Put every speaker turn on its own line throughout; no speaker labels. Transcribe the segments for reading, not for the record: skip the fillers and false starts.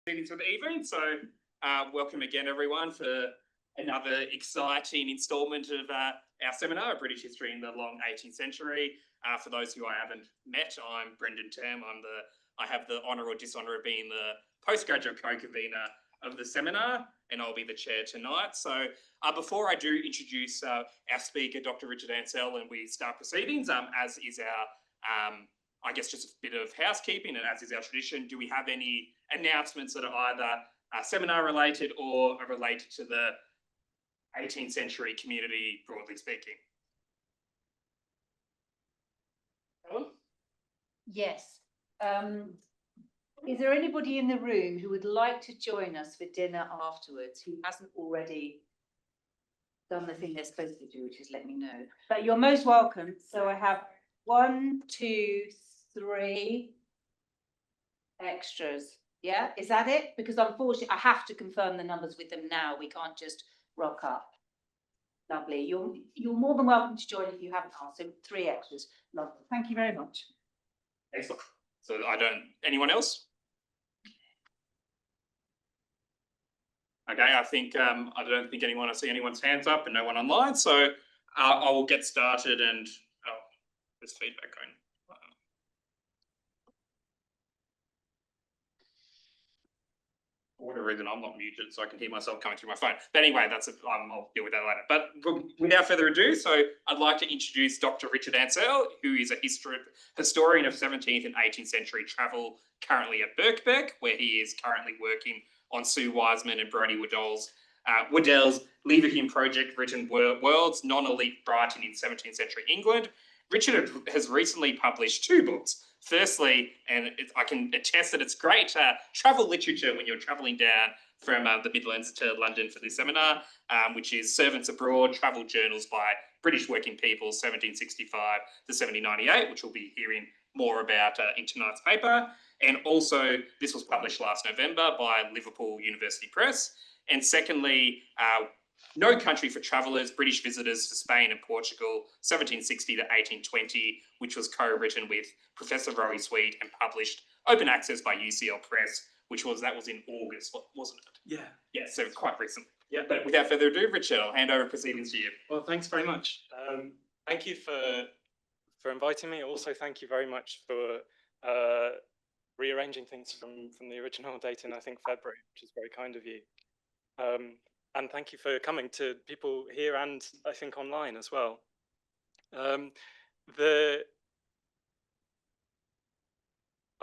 For the evening. So welcome again, everyone, for another exciting instalment of our seminar, British History in the Long 18th Century. For those who I haven't met, I'm Brendan Tam. I have the honour or dishonour of being the postgraduate co-convener of the seminar, and I'll be the chair tonight. So before I do introduce our speaker, Dr. Richard Ansell, and we start proceedings, as is our I guess just a bit of housekeeping, and as is our tradition, do we have any announcements that are either seminar related or are related to the 18th century community, broadly speaking? Helen?
Yes. Is there anybody in the room who would like to join us for dinner afterwards who hasn't already done the thing they're supposed to do, which is let me know? But you're most welcome. So I have 1, 2, 3 extras. Yeah, is that it? Because unfortunately, I have to confirm the numbers with them now. We can't just rock up. Lovely. You're more than welcome to join if you haven't asked. So 3 extras. Lovely. Thank you very much.
Excellent. So anyone else? Okay, I don't think I see anyone's hands up and no one online. So I will get started and there's feedback going. For whatever reason, I'm not muted, so I can hear myself coming through my phone. But anyway, I'll deal with that later. But without further ado, so I'd like to introduce Dr. Richard Ansell, who is a historian of 17th and 18th century travel, currently at Birkbeck, where he is currently working on Sue Wiseman and Brodie Waddell's Leverhulme project, written Worlds, Non-Elite Writing in 17th Century England. Richard has recently published 2 books. Firstly, and I can attest that it's great travel literature when you're travelling down from the Midlands to London for this seminar, which is Servants Abroad, Travel Journals by British Working People, 1765 to 1798, which we'll be hearing more about in tonight's paper. And also, this was published last November by Liverpool University Press. And secondly, No Country for Travellers, British Visitors to Spain and Portugal, 1760 to 1820, which was co-written with Professor Rory Sweet and published open access by UCL Press, that was in August, wasn't it?
Yeah.
Yeah, so quite recently. Yeah, but without further ado, Richard, I'll hand over proceedings to you.
Well, thanks very much. Thank you for inviting me. Also, thank you very much for rearranging things from the original date in, I think, February, which is very kind of you. And thank you for coming, to people here and I think online as well. I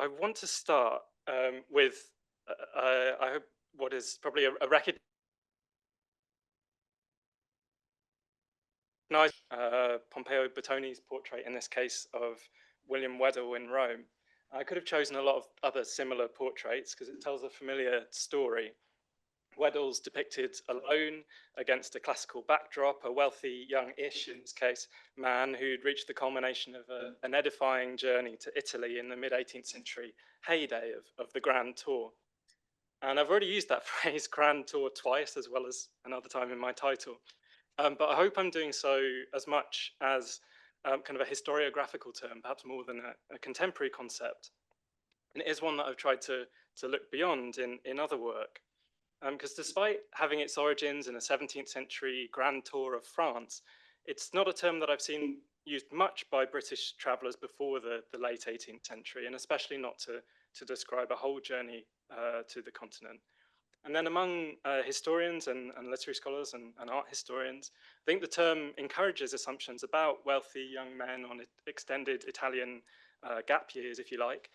want to start with I hope what is probably a record. Nice Pompeo Bottoni's portrait, in this case, of William Weddell in Rome. I could have chosen a lot of other similar portraits because it tells a familiar story. Weddell's depicted alone against a classical backdrop, a wealthy, young-ish, in this case, man who'd reached the culmination of an edifying journey to Italy in the mid-18th century heyday of the Grand Tour. And I've already used that phrase, Grand Tour, twice, as well as another time in my title. But I hope I'm doing so as much as kind of a historiographical term, perhaps more than a contemporary concept. And it is one that I've tried to look beyond in other work. Because despite having its origins in a 17th century Grand Tour of France, it's not a term that I've seen used much by British travellers before the late 18th century, and especially not to describe a whole journey to the continent. And then among historians and literary scholars and art historians, I think the term encourages assumptions about wealthy young men on extended Italian gap years, if you like,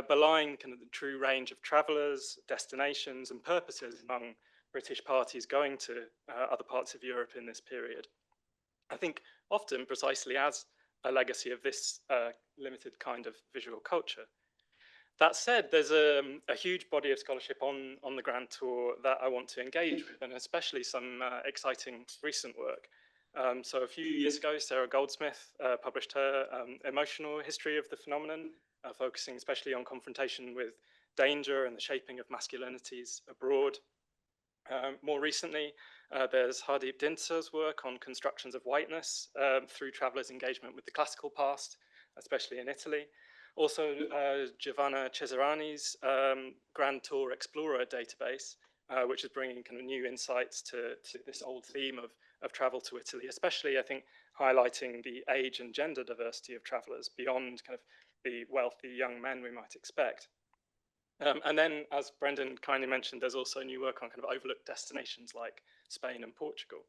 belying kind of the true range of travellers, destinations and purposes among British parties going to other parts of Europe in this period. I think often precisely as a legacy of this limited kind of visual culture. That said, there's a huge body of scholarship on the Grand Tour that I want to engage with, and especially some exciting recent work. So a few years ago, Sarah Goldsmith published her emotional history of the phenomenon, focusing especially on confrontation with danger and the shaping of masculinities abroad. More recently, there's Hardeep Dinser's work on constructions of whiteness through travellers' engagement with the classical past, especially in Italy. Also, Giovanna Cesarani's Grand Tour Explorer database, which is bringing kind of new insights to this old theme of travel to Italy, especially, I think, highlighting the age and gender diversity of travelers beyond kind of the wealthy young men we might expect. And then, as Brendan kindly mentioned, there's also new work on kind of overlooked destinations like Spain and Portugal.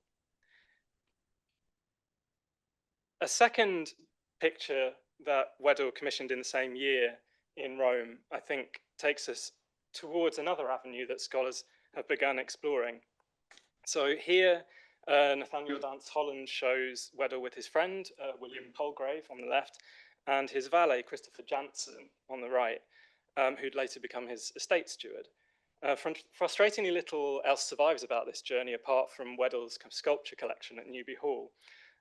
A second picture that Weddell commissioned in the same year in Rome, I think, takes us towards another avenue that scholars have begun exploring. So here, Nathaniel Dance Holland shows Weddell with his friend, William Palgrave on the left, and his valet, Christopher Jansen, on the right, who'd later become his estate steward. Frustratingly little else survives about this journey apart from Weddell's kind of sculpture collection at Newby Hall.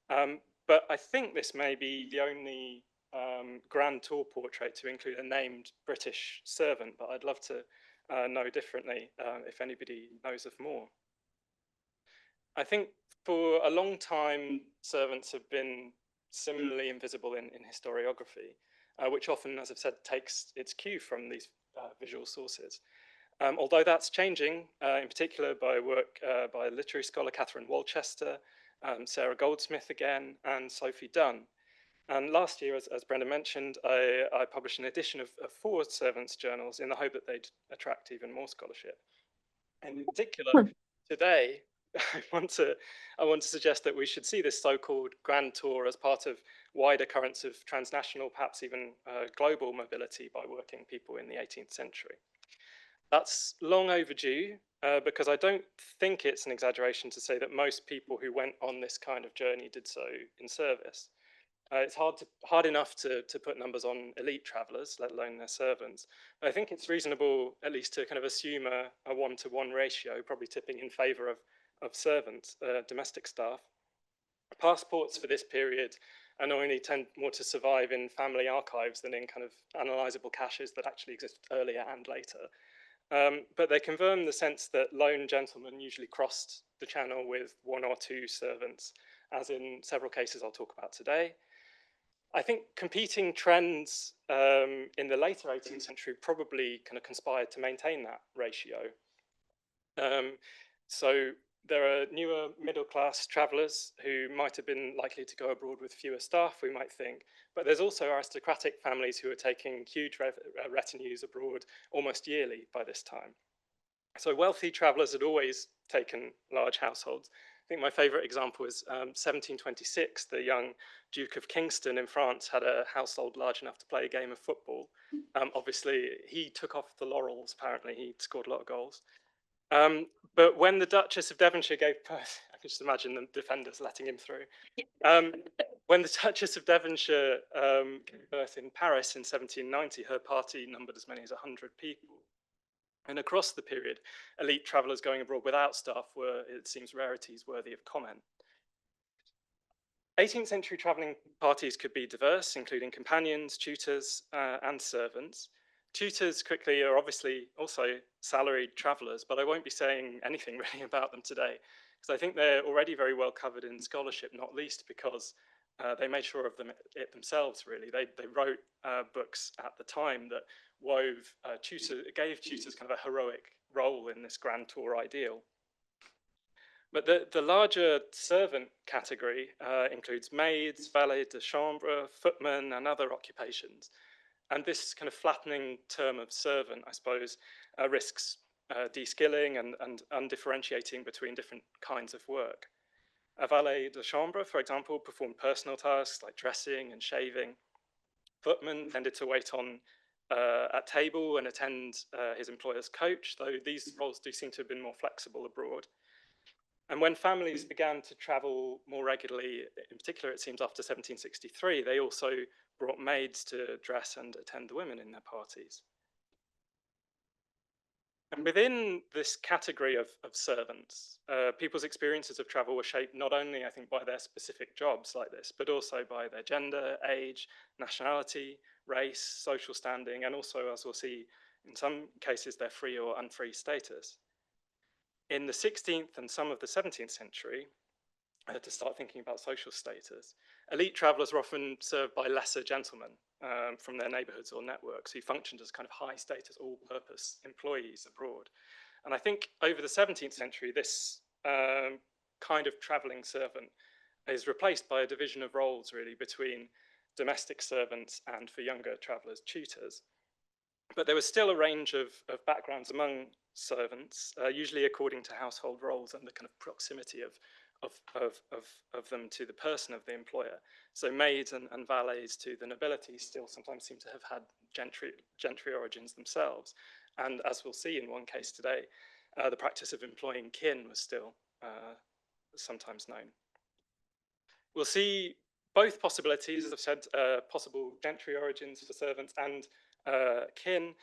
But I think this may be the only Grand Tour portrait to include a named British servant, but I'd love to know differently if anybody knows of more. I think for a long time, servants have been similarly invisible in historiography, which often, as I've said, takes its cue from these visual sources. Although that's changing, in particular by work by literary scholar Catherine Walchester, Sarah Goldsmith again, and Sophie Dunn. And last year, as Brenda mentioned, I published an edition of 4 servants' journals in the hope that they'd attract even more scholarship. And in particular, today, I want to suggest that we should see this so-called Grand Tour as part of wider currents of transnational, perhaps even global mobility by working people in the 18th century. That's long overdue because I don't think it's an exaggeration to say that most people who went on this kind of journey did so in service. It's hard enough to put numbers on elite travelers, let alone their servants. But I think it's reasonable at least to kind of assume a 1-to-1 ratio, probably tipping in favor of servants, domestic staff. Passports for this period annoyingly tend more to survive in family archives than in kind of analyzable caches that actually exist earlier and later. But they confirm the sense that lone gentlemen usually crossed the channel with 1 or 2 servants, as in several cases I'll talk about today. I think competing trends in the later 18th century probably kind of conspired to maintain that ratio. So there are newer middle-class travellers who might have been likely to go abroad with fewer staff, we might think, but there's also aristocratic families who are taking huge retinues abroad almost yearly by this time. So wealthy travellers had always taken large households. I think my favourite example is 1726, the young Duke of Kingston in France had a household large enough to play a game of football. Obviously, he took off the laurels, apparently, he scored a lot of goals. But when the Duchess of Devonshire gave birth, I can just imagine the defenders letting him through. When the Duchess of Devonshire gave birth in Paris in 1790, her party numbered as many as 100 people. And across the period, elite travellers going abroad without staff were, it seems, rarities worthy of comment. 18th century travelling parties could be diverse, including companions, tutors, and servants. Tutors quickly are obviously also salaried travellers, but I won't be saying anything really about them today, because I think they're already very well covered in scholarship, not least because they made sure of it themselves, really. They wrote books at the time that gave tutors kind of a heroic role in this grand tour ideal. But the larger servant category includes maids, valets de chambre, footmen, and other occupations. And this kind of flattening term of servant, I suppose, risks de-skilling and undifferentiating between different kinds of work. A valet de chambre, for example, performed personal tasks like dressing and shaving. Footmen tended to wait on at table and attend his employer's coach, though these roles do seem to have been more flexible abroad. And when families began to travel more regularly, in particular, it seems after 1763, they also brought maids to dress and attend the women in their parties. And within this category of servants, people's experiences of travel were shaped not only, I think, by their specific jobs like this, but also by their gender, age, nationality, race, social standing, and also, as we'll see, in some cases, their free or unfree status. In the 16th and some of the 17th century, to start thinking about social status. Elite travellers were often served by lesser gentlemen from their neighbourhoods or networks who functioned as kind of high status, all-purpose employees abroad. And I think over the 17th century, this kind of travelling servant is replaced by a division of roles really between domestic servants and, for younger travellers, tutors. But there was still a range of backgrounds among servants, usually according to household roles and the kind of proximity of them to the person of the employer. So maids and valets to the nobility still sometimes seem to have had gentry origins themselves. And as we'll see in one case today, the practice of employing kin was still sometimes known. We'll see both possibilities, as I've said, possible gentry origins for servants and kin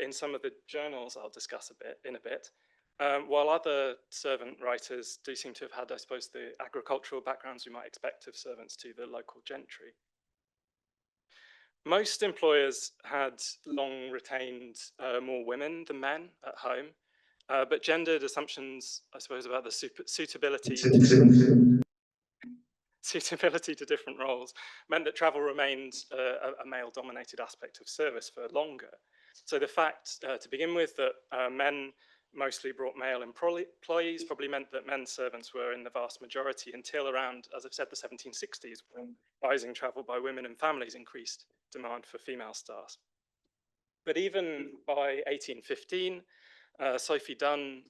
in some of the journals I'll discuss in a bit. While other servant writers do seem to have had, I suppose, the agricultural backgrounds we might expect of servants to the local gentry. Most employers had long retained more women than men at home, but gendered assumptions, I suppose, about the suitability to different roles meant that travel remained a male-dominated aspect of service for longer. So the fact, to begin with, that men mostly brought male employees probably meant that men servants were in the vast majority until around, as I've said, the 1760s, when rising travel by women and families increased demand for female staff. But even by 1815, Sophie Dunn,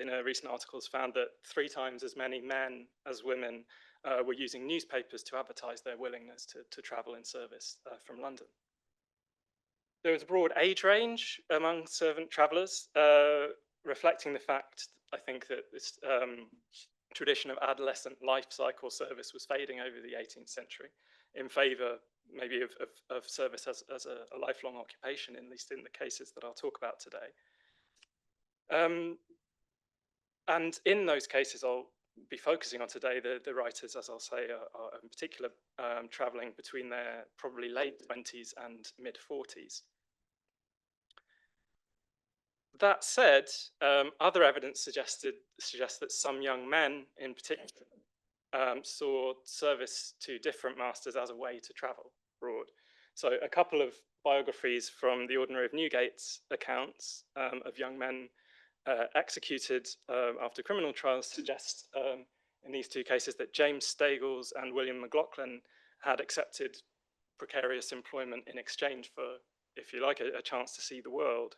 in a recent article, has found that 3 times as many men as women were using newspapers to advertise their willingness to travel in service from London. There was a broad age range among servant travellers, reflecting the fact, I think, that this tradition of adolescent life cycle service was fading over the 18th century in favour maybe of service as a lifelong occupation, at least in the cases that I'll talk about today. And in those cases, I'll be focusing on today, the writers, as I'll say, are in particular travelling between their probably late 20s and mid 40s. That said, other evidence suggests that some young men in particular saw service to different masters as a way to travel abroad. So a couple of biographies from the Ordinary of Newgate's accounts of young men executed after criminal trials suggest in these 2 cases that James Stagles and William McLaughlin had accepted precarious employment in exchange for, if you like, a chance to see the world.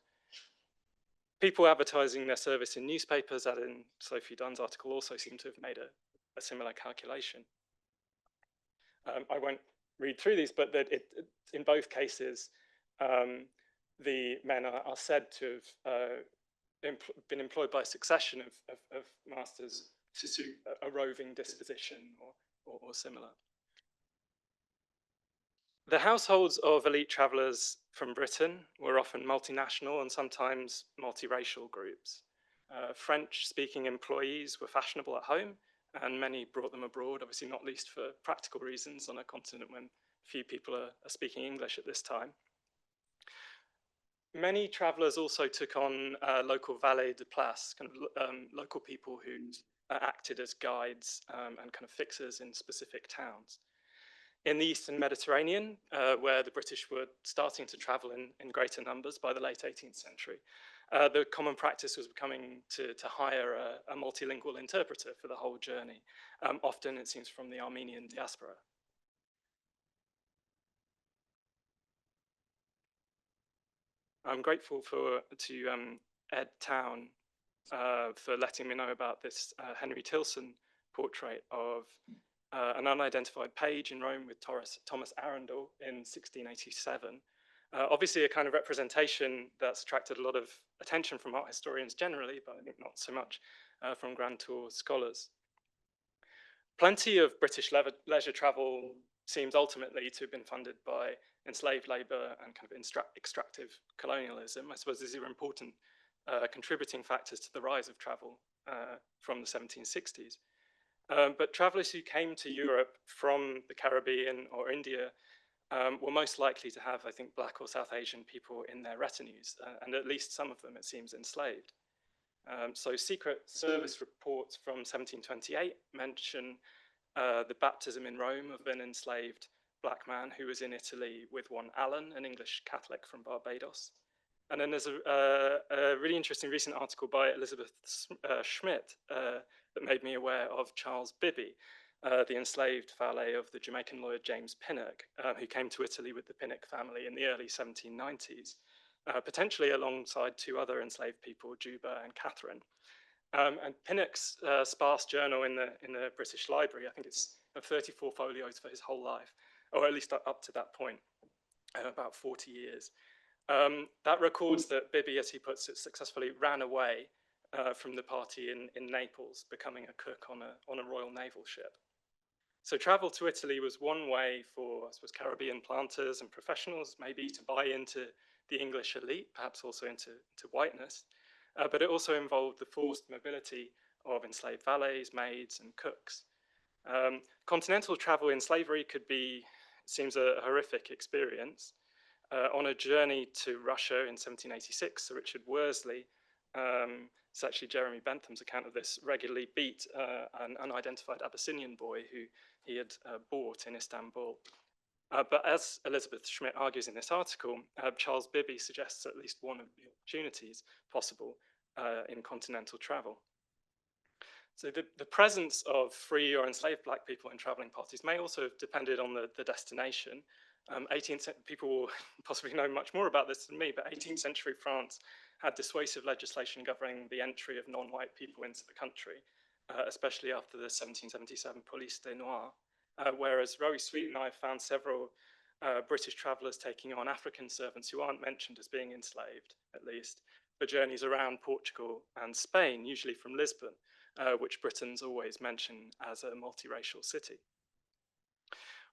People advertising their service in newspapers, as in Sophie Dunn's article, also seem to have made a similar calculation. I won't read through these, but that in both cases, the men are said to have been employed by a succession of masters to suit a roving disposition or similar. The households of elite travellers from Britain were often multinational and sometimes multiracial groups. French-speaking employees were fashionable at home, and many brought them abroad, obviously not least for practical reasons on a continent when few people are speaking English at this time. Many travellers also took on local valets de place, kind of local people who acted as guides and kind of fixers in specific towns. In the Eastern Mediterranean, where the British were starting to travel in greater numbers by the late 18th century, the common practice was becoming to hire a multilingual interpreter for the whole journey, often, it seems, from the Armenian diaspora. I'm grateful to Ed Town for letting me know about this Henry Tilson portrait of an unidentified page in Rome with Thomas Arundel in 1687. Obviously a kind of representation that's attracted a lot of attention from art historians generally, but I think not so much from Grand Tour scholars. Plenty of British leisure travel seems ultimately to have been funded by enslaved labour and kind of extractive colonialism. I suppose these are important contributing factors to the rise of travel from the 1760s. But travellers who came to Europe from the Caribbean or India were most likely to have, I think, Black or South Asian people in their retinues, and at least some of them, it seems, enslaved. So Secret Service reports from 1728 mention the baptism in Rome of an enslaved black man who was in Italy with one Alan, an English Catholic from Barbados. And then there's a really interesting recent article by Elizabeth Schmidt that made me aware of Charles Bibby, the enslaved valet of the Jamaican lawyer James Pinnock, who came to Italy with the Pinnock family in the early 1790s, potentially alongside two other enslaved people, Juba and Catherine. And Pinnock's sparse journal in the British Library, I think it's 34 folios for his whole life, or at least up to that point, about 40 years. That records that Bibby, as he puts it, successfully ran away from the party in Naples, becoming a cook on a Royal Naval ship. So travel to Italy was one way for, I suppose, Caribbean planters and professionals maybe to buy into the English elite, perhaps also into whiteness. But it also involved the forced mobility of enslaved valets, maids, and cooks. Continental travel in slavery could be, it seems, a horrific experience. On a journey to Russia in 1786, Sir Richard Worsley, it's actually Jeremy Bentham's account of this, regularly beat an unidentified Abyssinian boy who he had bought in Istanbul. But as Elizabeth Schmidt argues in this article, Charles Bibby suggests at least one of the opportunities possible in continental travel. So the presence of free or enslaved black people in traveling parties may also have depended on the destination. 18th people will possibly know much more about this than me, but 18th century France had dissuasive legislation governing the entry of non-white people into the country, especially after the 1777 Police des Noirs, whereas Rowie Sweet and I found several British travellers taking on African servants who aren't mentioned as being enslaved, at least, for journeys around Portugal and Spain, usually from Lisbon, which Britons always mention as a multiracial city.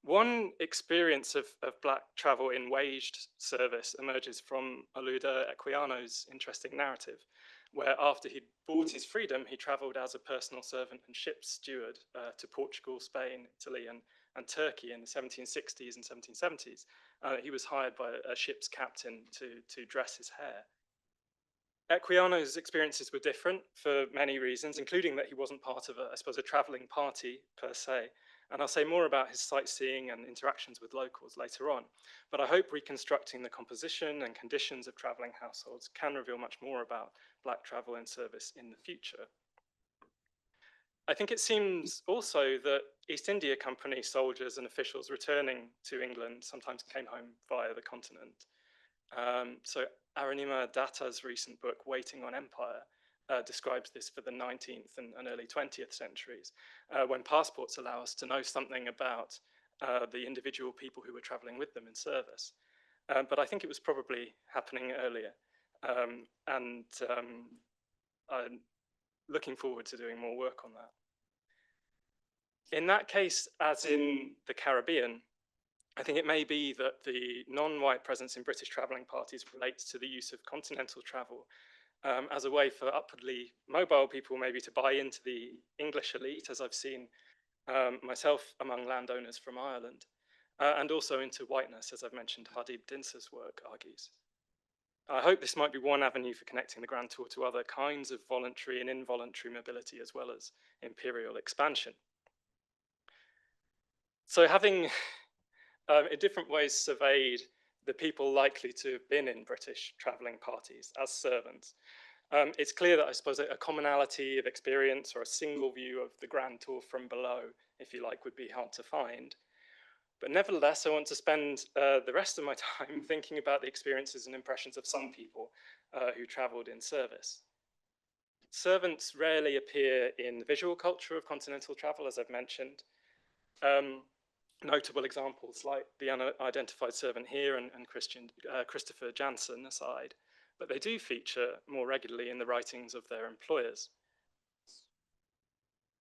One experience of black travel in waged service emerges from Oluda Equiano's interesting narrative, where after he'd bought his freedom, he travelled as a personal servant and ship's steward to Portugal, Spain, Italy, and Turkey in the 1760s and 1770s. He was hired by a ship's captain to dress his hair. Equiano's experiences were different for many reasons, including that he wasn't part of, a travelling party per se. And I'll say more about his sightseeing and interactions with locals later on. But I hope reconstructing the composition and conditions of travelling households can reveal much more about black travel in service in the future. I think it seems also that East India Company soldiers and officials returning to England sometimes came home via the continent. So Arunima Datta's recent book, Waiting on Empire, describes this for the 19th and early 20th centuries, when passports allow us to know something about the individual people who were traveling with them in service. But I think it was probably happening earlier. I'm looking forward to doing more work on that. In that case, as in the Caribbean, I think it may be that the non-white presence in British travelling parties relates to the use of continental travel as a way for upwardly mobile people maybe to buy into the English elite, as I've seen myself among landowners from Ireland, and also into whiteness, as I've mentioned Hadib Dinsa's work argues. I hope this might be one avenue for connecting the Grand Tour to other kinds of voluntary and involuntary mobility, as well as imperial expansion. So having in different ways surveyed the people likely to have been in British travelling parties as servants, it's clear that I suppose a commonality of experience or a single view of the Grand Tour from below, if you like, would be hard to find. But nevertheless, I want to spend the rest of my time thinking about the experiences and impressions of some people who travelled in service. Servants rarely appear in the visual culture of continental travel, as I've mentioned. Notable examples like the unidentified servant here and Christopher Jansen aside, but they do feature more regularly in the writings of their employers.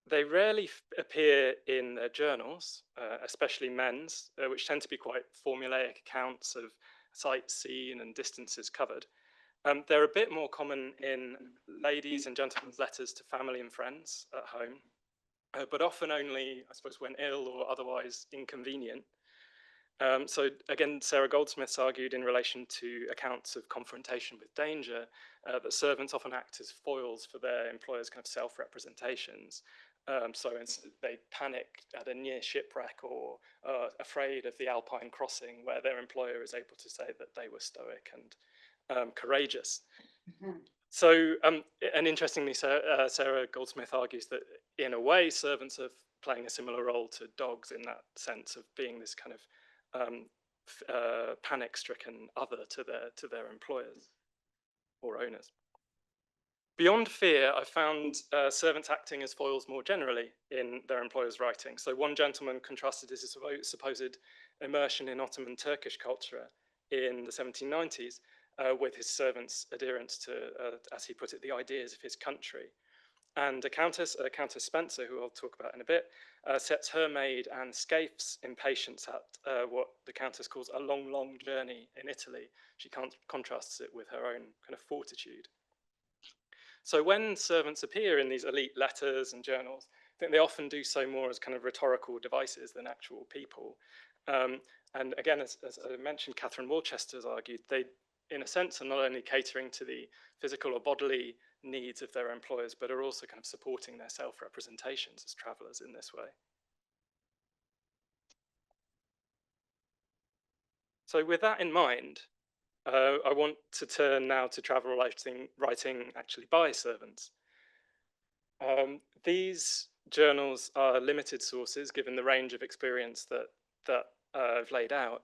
They rarely appear in their journals, especially men's, which tend to be quite formulaic accounts of sights seen and distances covered. They're a bit more common in ladies' and gentlemen's letters to family and friends at home, but often only, I suppose, when ill or otherwise inconvenient. So again, Sarah Goldsmith's argued in relation to accounts of confrontation with danger that servants often act as foils for their employers' kind of self-representations. So they panic at a near shipwreck or afraid of the Alpine crossing, where their employer is able to say that they were stoic and courageous. So, and interestingly, Sarah Goldsmith argues that in a way, servants are playing a similar role to dogs in that sense of being this kind of panic-stricken other to their employers or owners. Beyond fear, I found servants acting as foils more generally in their employers' writing. So one gentleman contrasted his supposed immersion in Ottoman Turkish culture in the 1790s with his servants' adherence to, as he put it, the ideas of his country. And Countess Spencer, who I'll talk about in a bit, sets her maid and Scaife's impatience at what the Countess calls a long, long journey in Italy. She contrasts it with her own kind of fortitude. So when servants appear in these elite letters and journals, I think they often do so more as kind of rhetorical devices than actual people. And again, as I mentioned, Catherine Worcester's argued, they, in a sense, are not only catering to the physical or bodily needs of their employers, but are also kind of supporting their self-representations as travellers in this way. So with that in mind, I want to turn now to travel writing actually by servants. These journals are limited sources given the range of experience that I've laid out,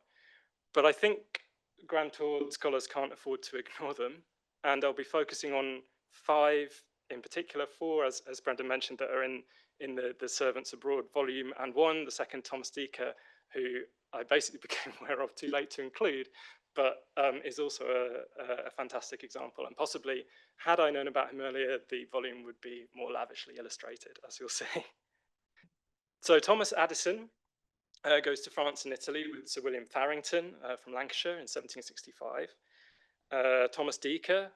but I think Grand-Tour scholars can't afford to ignore them, and I'll be focusing on 5 in particular, 4, as Brendan mentioned, that are in the Servants Abroad volume, and 1, the second, Thomas Dekker, who I basically became aware of too late to include, but is also a fantastic example. And possibly, had I known about him earlier, the volume would be more lavishly illustrated, as you'll see. So Thomas Addison goes to France and Italy with Sir William Farrington from Lancashire in 1765. Thomas Dekker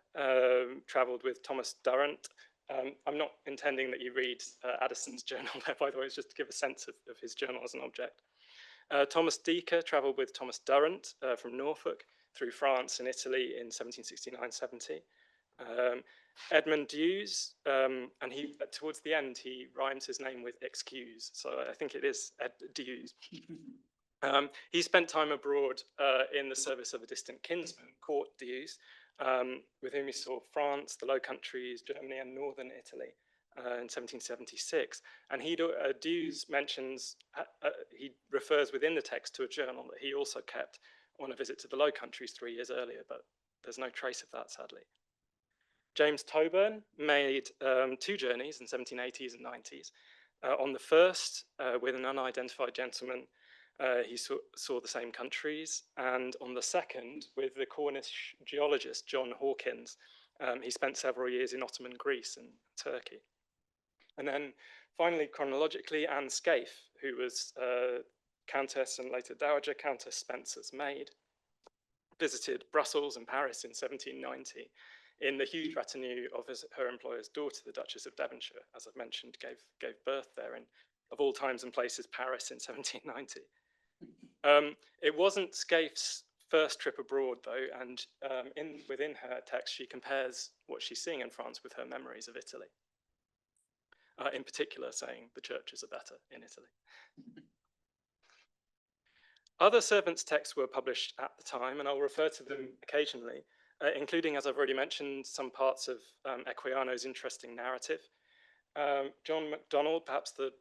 travelled with Thomas Durrant. I'm not intending that you read Addison's journal there, by the way, it's just to give a sense of his journal as an object. Thomas Dekker travelled with Thomas Durrant from Norfolk through France and Italy in 1769-70. Edmund Dewes, and he towards the end he rhymes his name with excuse, so I think it is Ed Dewes. He spent time abroad in the service of a distant kinsman, Court Dewes, with whom he saw France, the Low Countries, Germany, and northern Italy in 1776. And Dewes mentions, he refers within the text to a journal that he also kept on a visit to the Low Countries 3 years earlier, but there's no trace of that, sadly. James Toburn made 2 journeys in 1780s and 90s. On the first, with an unidentified gentleman, he saw the same countries, and on the second, with the Cornish geologist John Hawkins, he spent several years in Ottoman Greece and Turkey. And then finally, chronologically, Anne Scaife, who was Countess and later Dowager Countess Spencer's maid, visited Brussels and Paris in 1790 in the huge retinue of her employer's daughter, the Duchess of Devonshire, as I've mentioned, gave birth there in, of all times and places, Paris in 1790. It wasn't Scaife's first trip abroad, though, and within her text, she compares what she's seeing in France with her memories of Italy. In particular, saying the churches are better in Italy. Other servants' texts were published at the time, and I'll refer to them occasionally, including, as I've already mentioned, some parts of Equiano's interesting narrative. John MacDonald, perhaps the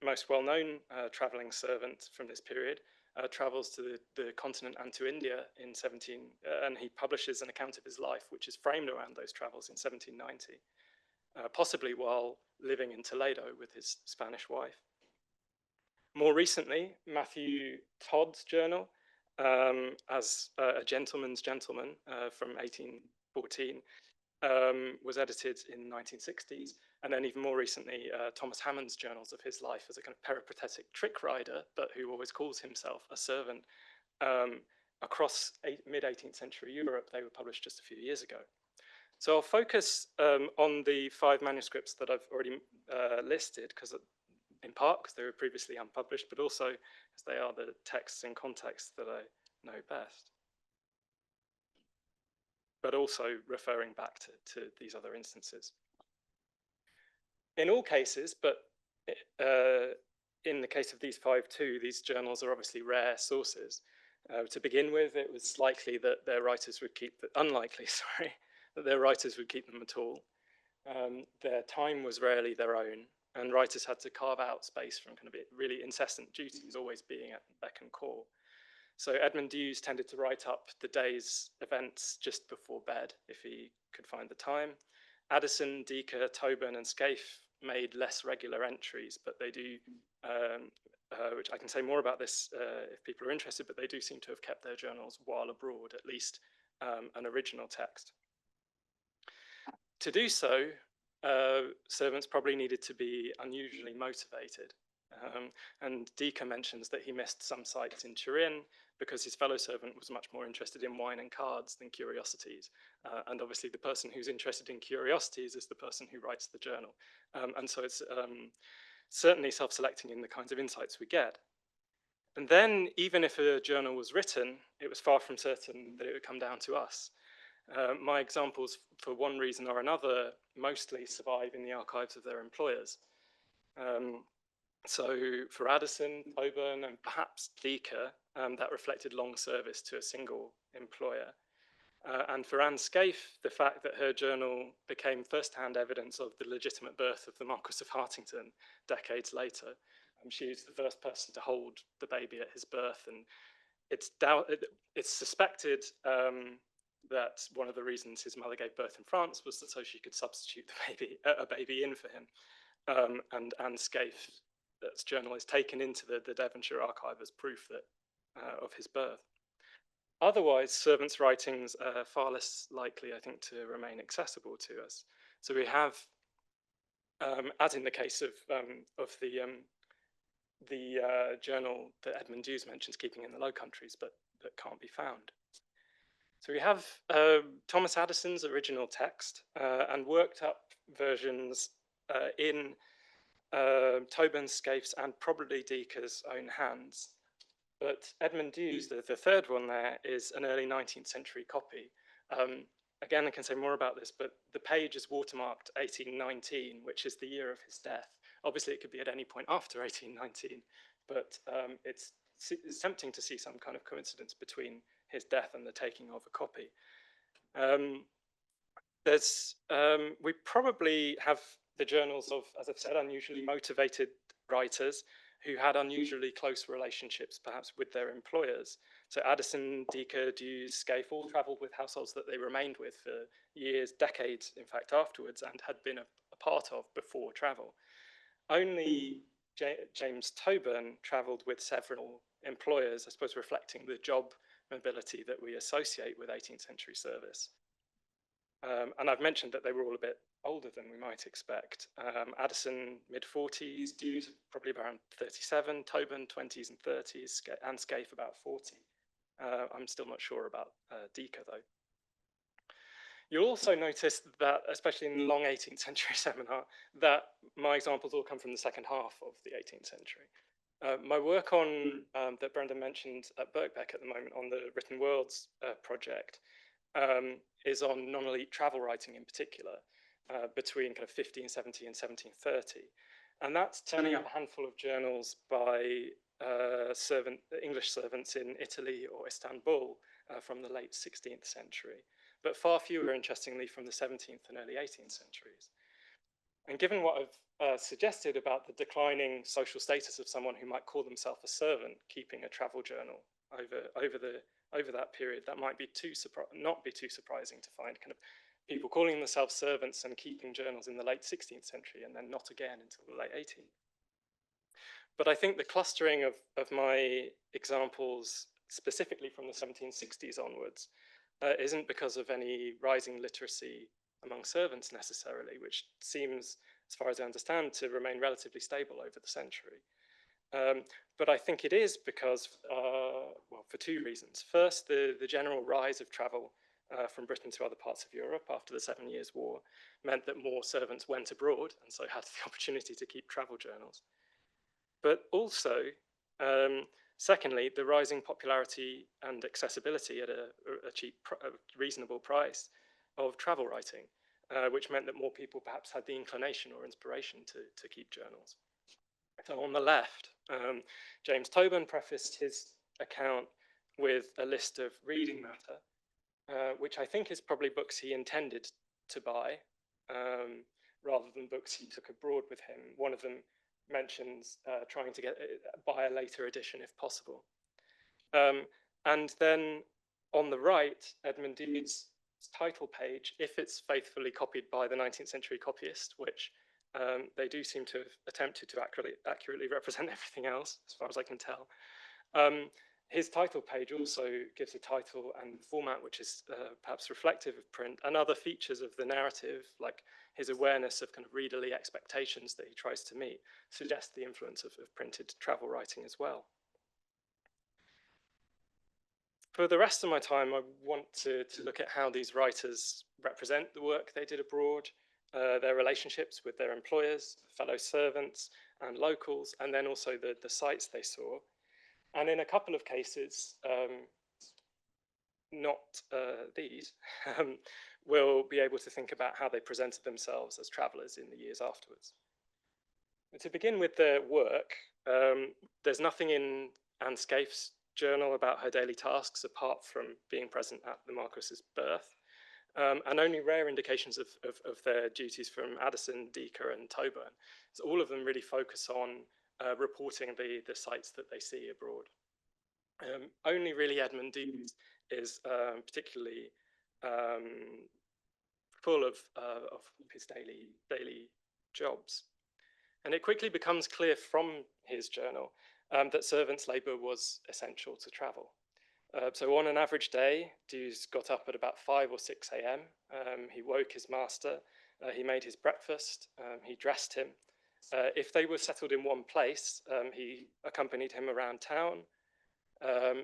most well-known travelling servant from this period, travels to the continent and to India in and he publishes an account of his life, which is framed around those travels in 1790, possibly while living in Toledo with his Spanish wife. More recently, Matthew Todd's journal, as a gentleman's gentleman from 1814, was edited in the 1960s. And then even more recently, Thomas Hammond's journals of his life as a kind of peripatetic trick rider, but who always calls himself a servant. Across mid-18th century Europe, they were published just a few years ago. So I'll focus on the 5 manuscripts that I've already listed, because in part because they were previously unpublished, but also as they are the texts and contexts that I know best. But also referring back to these other instances. In all cases, but in the case of these 5 too, these journals are obviously rare sources. To begin with, it was likely that their writers would keep, unlikely, sorry, that their writers would keep them at all. Their time was rarely their own, and writers had to carve out space from kind of really incessant duties, always being at beck and call. So Edmund Hughes tended to write up the day's events just before bed, if he could find the time. Addison, Deaker, Tobin, and Scaife made less regular entries, but they do, which I can say more about this if people are interested, but they do seem to have kept their journals while abroad, at least an original text. To do so, servants probably needed to be unusually motivated. And Deaker mentions that he missed some sights in Turin because his fellow servant was much more interested in wine and cards than curiosities. And obviously the person who's interested in curiosities is the person who writes the journal. And so it's certainly self-selecting in the kinds of insights we get. And then even if a journal was written, it was far from certain that it would come down to us. My examples, for one reason or another, mostly survive in the archives of their employers. So for Addison, Tobin, and perhaps Deaker, that reflected long service to a single employer. And for Anne Scaife, the fact that her journal became first-hand evidence of the legitimate birth of the Marquess of Hartington decades later. She was the first person to hold the baby at his birth, and it's suspected that one of the reasons his mother gave birth in France was that so she could substitute a baby in for him. And Anne Scaife's journal is taken into the Devonshire archive as proof that of his birth. Otherwise, servants' writings are far less likely, I think, to remain accessible to us. So we have, as in the case of the journal that Edmund Hughes mentions keeping in the Low Countries, but that can't be found. So we have Thomas Addison's original text and worked up versions in Tobin, Scaife's, and probably Deaker's own hands. But Edmund Hughes, the third one there, is an early 19th century copy. Again, I can say more about this, but the page is watermarked 1819, which is the year of his death. Obviously, it could be at any point after 1819, but it's tempting to see some kind of coincidence between his death and the taking of a copy. We probably have the journals of, as I've said, unusually motivated writers who had unusually close relationships, perhaps with their employers. So Addison, Deaker, Hughes, Scaife all travelled with households that they remained with for years, decades, in fact, afterwards, and had been a part of before travel. Only James Tobin travelled with several employers, I suppose reflecting the job mobility that we associate with 18th century service. And I've mentioned that they were all a bit older than we might expect. Addison, mid-40s, Hughes probably around 37, Tobin, 20s and 30s, and Scaife about 40. I'm still not sure about Deaker, though. You'll also notice that, especially in the long 18th century seminar, that my examples all come from the second half of the 18th century. My work on, that Brendan mentioned at Birkbeck at the moment on the Written Worlds project is on non-elite travel writing in particular, between kind of 1570 and 1730. And that's turning up a handful of journals by English servants in Italy or Istanbul from the late 16th century, but far fewer, interestingly, from the 17th and early 18th centuries. And given what I've suggested about the declining social status of someone who might call themselves a servant keeping a travel journal over that period, that might be not be too surprising to find kind of people calling themselves servants and keeping journals in the late 16th century and then not again until the late 18th. But I think the clustering of my examples, specifically from the 1760s onwards, isn't because of any rising literacy among servants necessarily, which seems, as far as I understand, to remain relatively stable over the century. But I think it is because, well, for two reasons. First, the general rise of travel from Britain to other parts of Europe after the 7 Years' War meant that more servants went abroad and so had the opportunity to keep travel journals. but also, secondly, the rising popularity and accessibility at a cheap, reasonable price of travel writing, which meant that more people perhaps had the inclination or inspiration to keep journals. So on the left, James Tobin prefaced his account with a list of reading matter, which I think is probably books he intended to buy, rather than books he took abroad with him. One of them mentions trying to buy a later edition if possible. And then on the right, Edmund Dee's title page, if it's faithfully copied by the 19th century copyist, which they do seem to have attempted to accurately represent everything else, as far as I can tell. His title page also gives a title and format which is perhaps reflective of print, and other features of the narrative, like his awareness of kind of readerly expectations that he tries to meet, suggest the influence of printed travel writing as well. For the rest of my time, I want to look at how these writers represent the work they did abroad, their relationships with their employers, fellow servants, and locals, and then also the sites they saw. And in a couple of cases, not these, we'll be able to think about how they presented themselves as travellers in the years afterwards. And to begin with their work, there's nothing in Anne Scaife's journal about her daily tasks apart from being present at the Marquis's birth, and only rare indications of their duties from Addison, Deaker, and Toburn. So all of them really focus on reporting the sites that they see abroad. Only really Edmund Dee's is particularly full of his daily jobs. And it quickly becomes clear from his journal that servants' labour was essential to travel. So on an average day, Dews got up at about 5 or 6 a.m. He woke his master, he made his breakfast, he dressed him. If they were settled in one place, he accompanied him around town.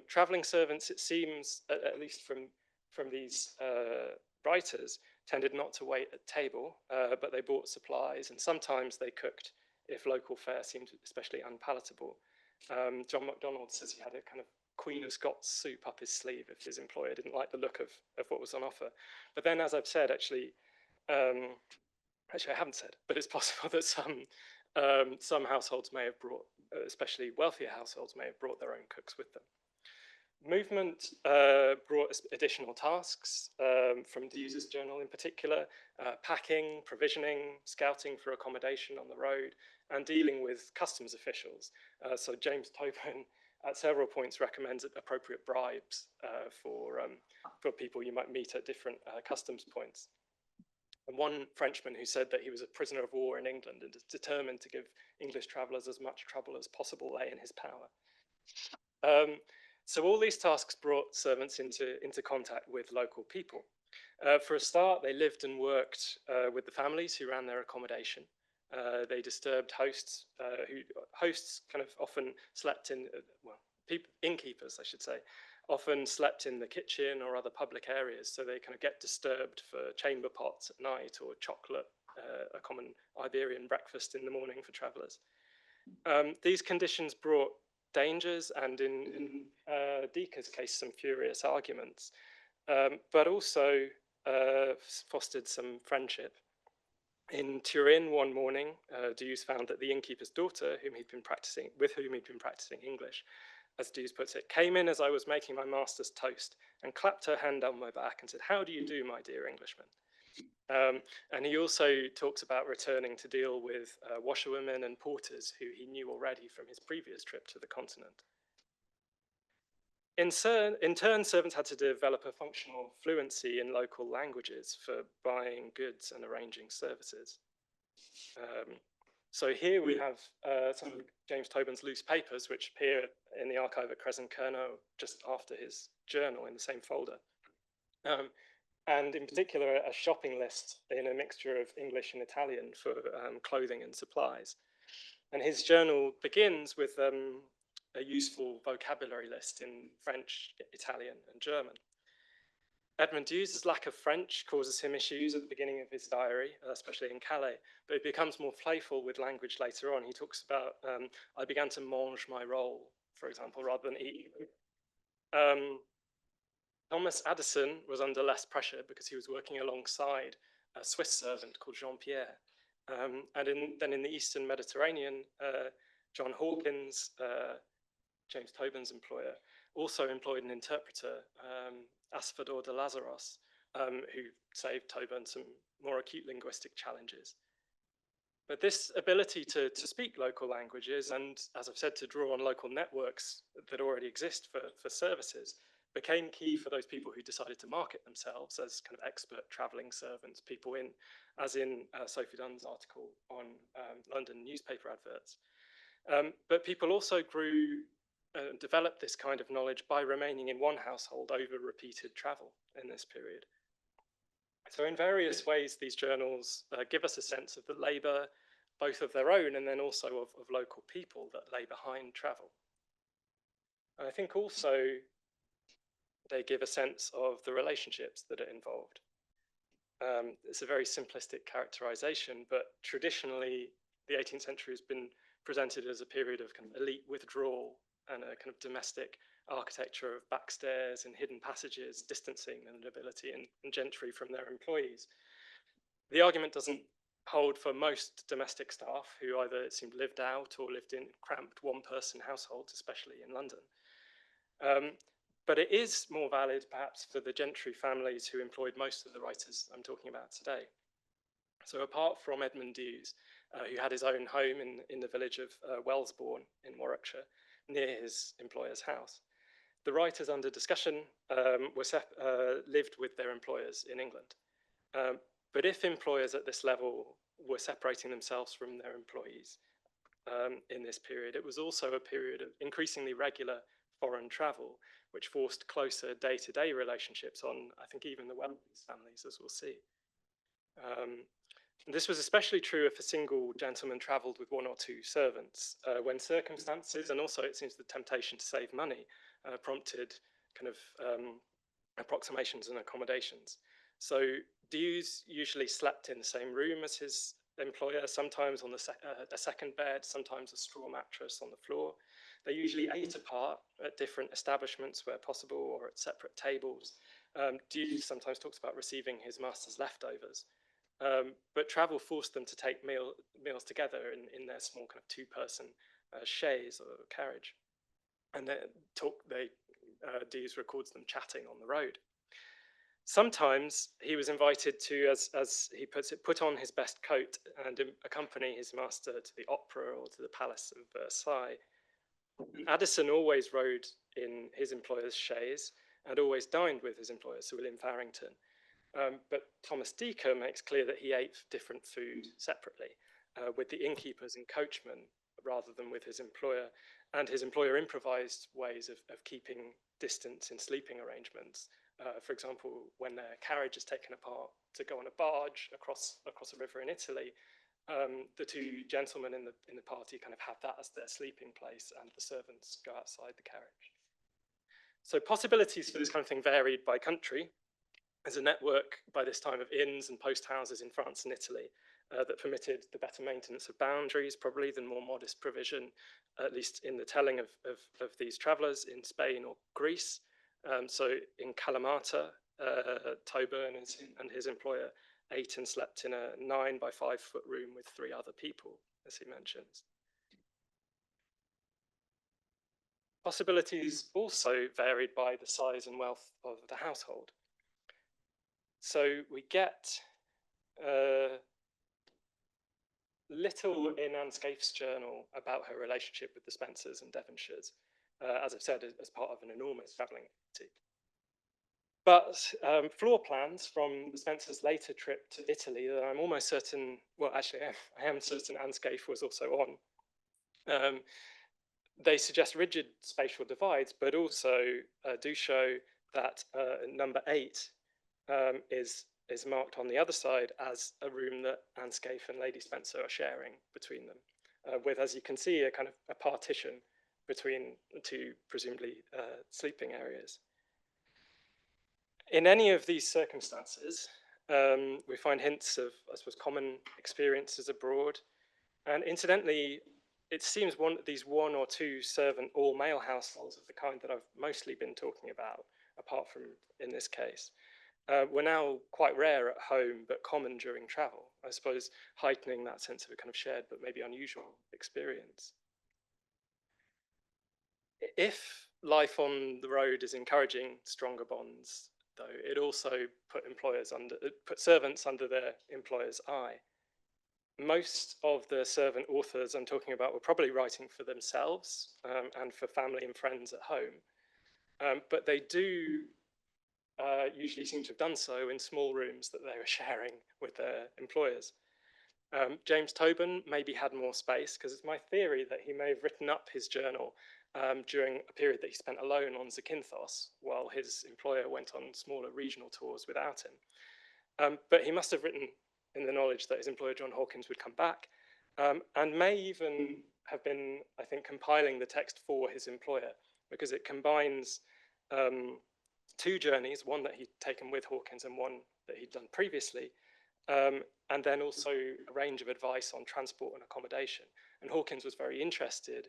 Travelling servants, it seems, at least from these writers, tended not to wait at table, but they bought supplies, and sometimes they cooked if local fare seemed especially unpalatable. John MacDonald says he had a kind of Queen of Scots soup up his sleeve if his employer didn't like the look of what was on offer. But then, as I've said, actually I haven't said, but it's possible that some households may have brought, especially wealthier households, may have brought their own cooks with them. Movement brought additional tasks from Dewes's journal in particular, packing, provisioning, scouting for accommodation on the road, and dealing with customs officials. So James Tobin at several points recommends appropriate bribes for people you might meet at different customs points. And one Frenchman who said that he was a prisoner of war in England and is determined to give English travellers as much trouble as possible lay in his power. So all these tasks brought servants into contact with local people. For a start, they lived and worked with the families who ran their accommodation. They disturbed hosts, hosts kind of often slept in, innkeepers, I should say, often slept in the kitchen or other public areas, so they kind of get disturbed for chamber pots at night or chocolate, a common Iberian breakfast in the morning for travellers. These conditions brought dangers and, in Deaker's case, some furious arguments, but also fostered some friendship. In Turin one morning, Dews found that the innkeeper's daughter, with whom he'd been practicing English, as Dews puts it, came in as I was making my master's toast and clapped her hand on my back and said, "How do you do, my dear Englishman?" And he also talks about returning to deal with washerwomen and porters who he knew already from his previous trip to the continent. In turn, servants had to develop a functional fluency in local languages for buying goods and arranging services. So here we have some of James Tobin's loose papers, which appear in the archive at Crescent-Kerno just after his journal in the same folder. And in particular, a shopping list in a mixture of English and Italian for clothing and supplies. And his journal begins with a useful vocabulary list in French, Italian, and German. Edmund Dewes' lack of French causes him issues at the beginning of his diary, especially in Calais, but it becomes more playful with language later on. He talks about, I began to mange my roll, for example, rather than eat. Thomas Addison was under less pressure because he was working alongside a Swiss servant called Jean-Pierre. And then in the Eastern Mediterranean, John Hawkins, James Tobin's employer, also employed an interpreter, Asphodor de Lazaros, who saved Tobin some more acute linguistic challenges. But this ability to speak local languages and, as I've said, to draw on local networks that already exist for services became key for those people who decided to market themselves as kind of expert travelling servants, people in, as in Sophie Dunn's article on London newspaper adverts. But people also developed this kind of knowledge by remaining in one household over repeated travel in this period. So in various ways, these journals give us a sense of the labour, both of their own and then also of local people that lay behind travel. And I think also they give a sense of the relationships that are involved. It's a very simplistic characterization, but traditionally the 18th century has been presented as a period of kind of elite withdrawal and a kind of domestic architecture of backstairs and hidden passages, distancing the nobility and gentry from their employees. The argument doesn't hold for most domestic staff who either, it seemed, lived out or lived in cramped one-person households, especially in London. But it is more valid, perhaps, for the gentry families who employed most of the writers I'm talking about today. So apart from Edmund Dewes, who had his own home in the village of Wellesbourne in Warwickshire, near his employer's house, the writers under discussion lived with their employers in England. But if employers at this level were separating themselves from their employees in this period, it was also a period of increasingly regular foreign travel, which forced closer day-to-day relationships on, I think, even the wealthiest families, as we'll see. This was especially true if a single gentleman travelled with one or two servants, when circumstances, and also it seems the temptation to save money, prompted kind of approximations and accommodations. So Dewes usually slept in the same room as his employer, sometimes on a second bed, sometimes a straw mattress on the floor. They usually ate apart at different establishments where possible or at separate tables. Dewes sometimes talks about receiving his master's leftovers. But travel forced them to take meals together in their small kind of two-person chaise or carriage. And Dewes records them chatting on the road. Sometimes he was invited to, as he puts it, put on his best coat and accompany his master to the opera or to the palace of Versailles. Addison always rode in his employer's chaise and always dined with his employer, Sir William Farrington. But Thomas Deaker makes clear that he ate different food separately with the innkeepers and coachmen rather than with his employer, and his employer improvised ways of keeping distance in sleeping arrangements. For example, when their carriage is taken apart to go on a barge across a river in Italy, the two gentlemen in the party kind of have that as their sleeping place, and the servants go outside the carriage. So possibilities for this kind of thing varied by country. There's a network by this time of inns and post houses in France and Italy that permitted the better maintenance of boundaries, probably, than more modest provision, at least in the telling of these travellers in Spain or Greece. So in Kalamata, Tobin and his employer ate and slept in a 9 by 5 foot room with 3 other people, as he mentions. Possibilities also varied by the size and wealth of the household. So we get little in Anne Scaife's journal about her relationship with the Spencers and Devonshires, as I've said, as part of an enormous travelling activity. But floor plans from the Spencers' later trip to Italy that I'm almost certain, well, actually, I am certain Anne Scaife was also on. They suggest rigid spatial divides, but also do show that number 8 is marked on the other side as a room that Anne Scaife and Lady Spencer are sharing between them, with, as you can see, a kind of a partition between the two, presumably sleeping areas. In any of these circumstances, we find hints of, I suppose, common experiences abroad. And incidentally, it seems these one or two servant all-male households of the kind that I've mostly been talking about, apart from in this case, were now quite rare at home, but common during travel, I suppose, heightening that sense of a kind of shared but maybe unusual experience. If life on the road is encouraging stronger bonds, though, it also put servants under their employer's eye. Most of the servant authors I'm talking about were probably writing for themselves and for family and friends at home, but they do usually seem to have done so in small rooms that they were sharing with their employers. James Tobin maybe had more space, because it's my theory that he may have written up his journal during a period that he spent alone on Zakynthos, while his employer went on smaller regional tours without him. But he must have written in the knowledge that his employer, John Hawkins, would come back, and may even have been, I think, compiling the text for his employer, because it combines two journeys, one that he'd taken with Hawkins and one that he'd done previously, and then also a range of advice on transport and accommodation. And Hawkins was very interested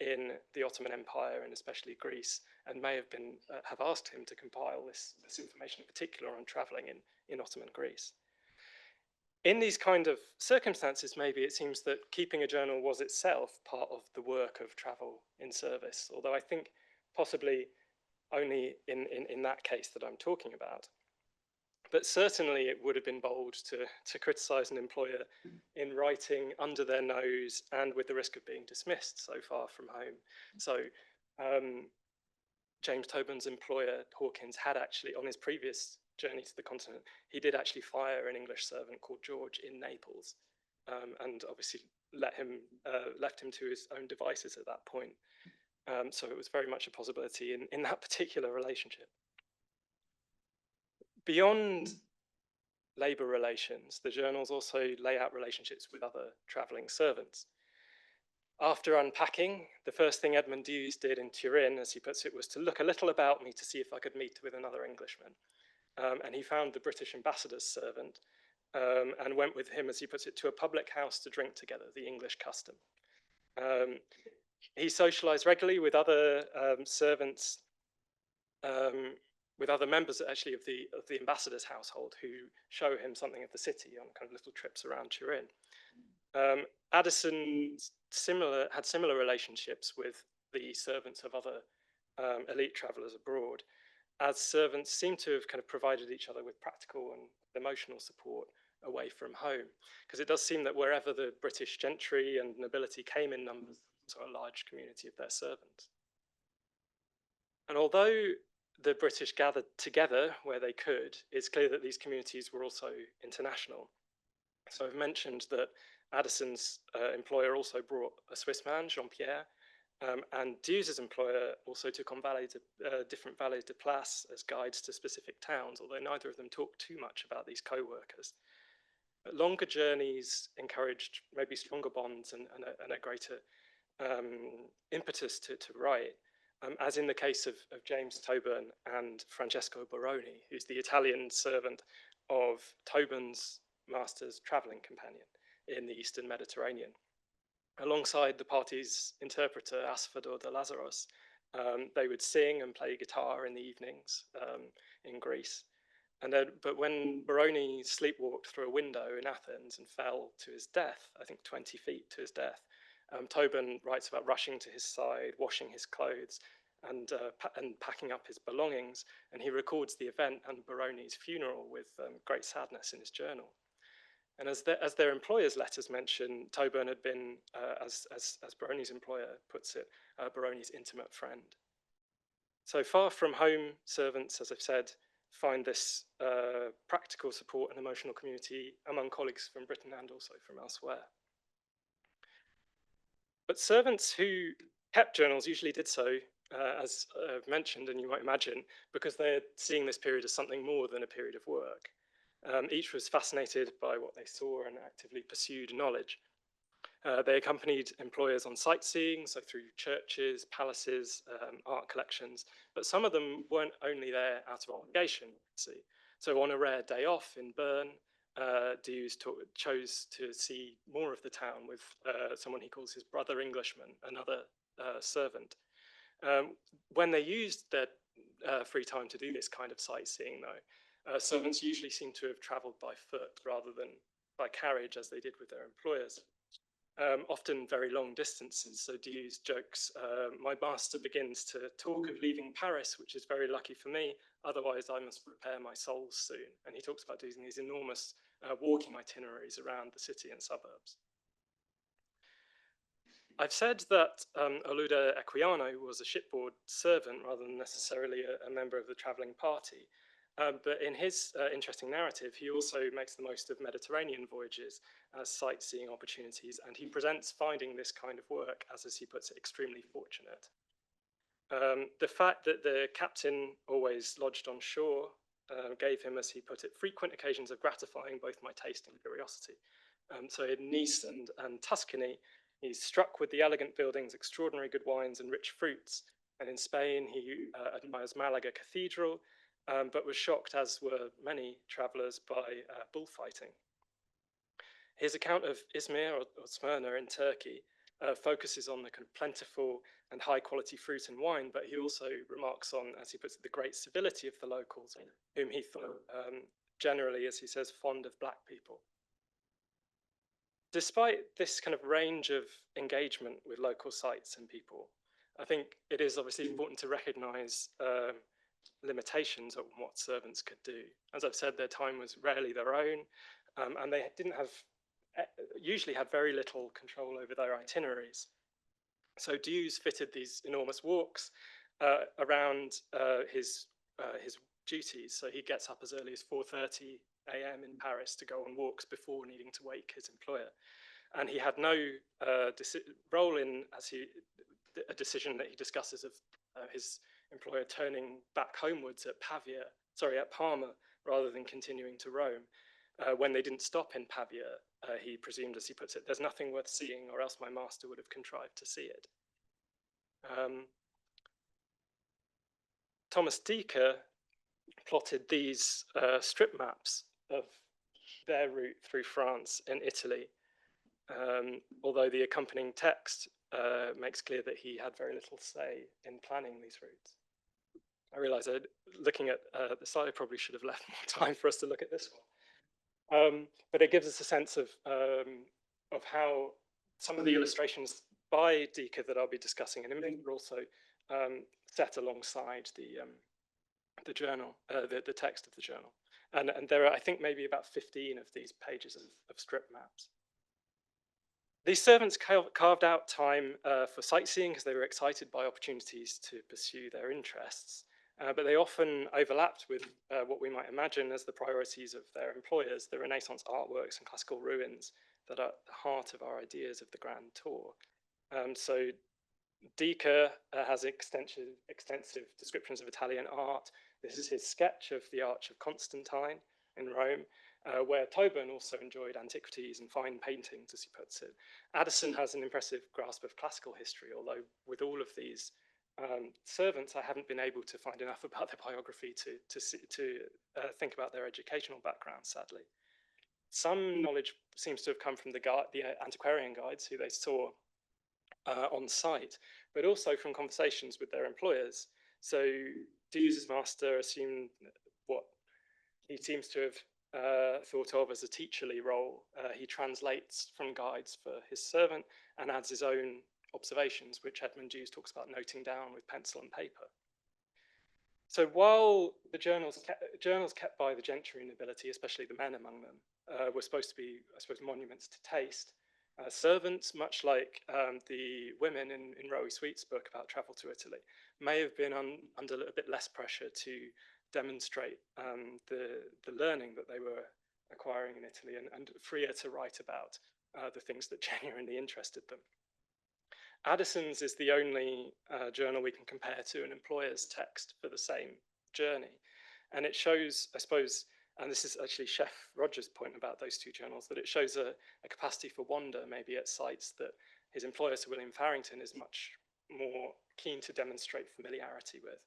in the Ottoman Empire and especially Greece, and may have asked him to compile this information in particular on traveling in Ottoman Greece. In these kind of circumstances, maybe it seems that keeping a journal was itself part of the work of travel in service, although I think possibly only in that case that I'm talking about. But certainly it would have been bold to criticize an employer in writing under their nose and with the risk of being dismissed so far from home. So James Tobin's employer, Hawkins, had actually, on his previous journey to the continent, he did actually fire an English servant called George in Naples, and obviously left him to his own devices at that point. So it was very much a possibility in that particular relationship. Beyond labour relations, the journals also lay out relationships with other travelling servants. After unpacking, the first thing Edmund Hughes did in Turin, as he puts it, was to look a little about me to see if I could meet with another Englishman. And he found the British ambassador's servant and went with him, as he puts it, to a public house to drink together, the English custom. He socialised regularly with other servants, with other members actually of the ambassador's household, who show him something of the city on kind of little trips around Turin. Addison had similar relationships with the servants of other elite travellers abroad, as servants seem to have kind of provided each other with practical and emotional support away from home, because it does seem that wherever the British gentry and nobility came in numbers, so a large community of their servants. And although the British gathered together where they could, it's clear that these communities were also international. So I've mentioned that Addison's employer also brought a Swiss man, Jean-Pierre, and Hughes' employer also took on different valets de place as guides to specific towns, although neither of them talked too much about these co-workers. But longer journeys encouraged maybe stronger bonds and a greater impetus to write, as in the case of James Tobin and Francesco Baroni, who's the Italian servant of Tobin's master's travelling companion in the Eastern Mediterranean. Alongside the party's interpreter, Asfador de Lazaros, they would sing and play guitar in the evenings in Greece. But when Baroni sleepwalked through a window in Athens and fell to his death, I think 20 feet to his death, Tobin writes about rushing to his side, washing his clothes, and packing up his belongings, and he records the event and Baroni's funeral with great sadness in his journal. And as their employers' letters mention, Tobin had been, as Baroni's employer puts it, Baroni's intimate friend. So far from home, servants, as I've said, find this practical support and emotional community among colleagues from Britain and also from elsewhere. But servants who kept journals usually did so, as I've mentioned, and you might imagine, because they're seeing this period as something more than a period of work. Each was fascinated by what they saw and actively pursued knowledge. They accompanied employers on sightseeing, so through churches, palaces, art collections, but some of them weren't only there out of obligation, see. So on a rare day off in Bern, Dews chose to see more of the town with someone he calls his brother Englishman, another servant. When they used their free time to do this kind of sightseeing, though, servants usually seem to have travelled by foot rather than by carriage, as they did with their employers. Often very long distances. So Dews jokes, my master begins to talk of leaving Paris, which is very lucky for me, otherwise I must prepare my soul soon. And he talks about doing these enormous walking itineraries around the city and suburbs. I've said that Oluda Equiano was a shipboard servant rather than necessarily a member of the travelling party. But in his interesting narrative, he also makes the most of Mediterranean voyages as sightseeing opportunities, and he presents finding this kind of work as he puts it, extremely fortunate. The fact that the captain always lodged on shore gave him, as he put it, frequent occasions of gratifying both my taste and curiosity. So in Nice and Tuscany, he's struck with the elegant buildings, extraordinary good wines, and rich fruits. And in Spain, he admires Malaga Cathedral, but was shocked, as were many travellers, by bullfighting. His account of Izmir or Smyrna in Turkey focuses on the kind of plentiful and high quality fruit and wine, but he also remarks on, as he puts it, the great civility of the locals, whom he thought generally, as he says, fond of black people. Despite this kind of range of engagement with local sites and people, I think it is obviously important to recognise limitations on what servants could do. As I've said, their time was rarely their own, and they usually had very little control over their itineraries. So Dews fitted these enormous walks around his duties. So he gets up as early as 4:30 a.m. in Paris to go on walks before needing to wake his employer. And he had no role in, a decision that he discusses of his employer turning back homewards at Parma, rather than continuing to Rome. When they didn't stop in Pavia, he presumed, as he puts it, there's nothing worth seeing, or else my master would have contrived to see it. Thomas Dekker plotted these strip maps of their route through France and Italy, although the accompanying text makes clear that he had very little say in planning these routes. I realise that looking at the slide, I probably should have left more time for us to look at this one. But it gives us a sense of how some of the illustrations by Dekker that I'll be discussing in a minute are also set alongside the journal, the text of the journal. And there are, I think, maybe about 15 of these pages of strip maps. These servants carved out time for sightseeing because they were excited by opportunities to pursue their interests, but they often overlapped with what we might imagine as the priorities of their employers, the Renaissance artworks and classical ruins that are at the heart of our ideas of the Grand Tour. So Dekker has extensive descriptions of Italian art. This is his sketch of the Arch of Constantine in Rome, where Toburn also enjoyed antiquities and fine paintings, as he puts it. Addison has an impressive grasp of classical history, although with all of these servants, I haven't been able to find enough about their biography to think about their educational background, sadly. Some knowledge seems to have come from the antiquarian guides who they saw on site, but also from conversations with their employers. So Dews' master assumed what he seems to have thought of as a teacherly role. He translates from guides for his servant and adds his own observations, which Edmund Dews talks about noting down with pencil and paper. So while the journals kept by the gentry and nobility, especially the men among them, were supposed to be, I suppose, monuments to taste, servants, much like the women in Rowie Sweet's book about travel to Italy, may have been under a little bit less pressure to demonstrate the learning that they were acquiring in Italy, and freer to write about the things that genuinely interested them. Addison's is the only journal we can compare to an employer's text for the same journey. And it shows, I suppose, and this is actually Chef Rogers' point about those two journals, that it shows a capacity for wonder, maybe at sites that his employer, Sir William Farrington, is much more keen to demonstrate familiarity with.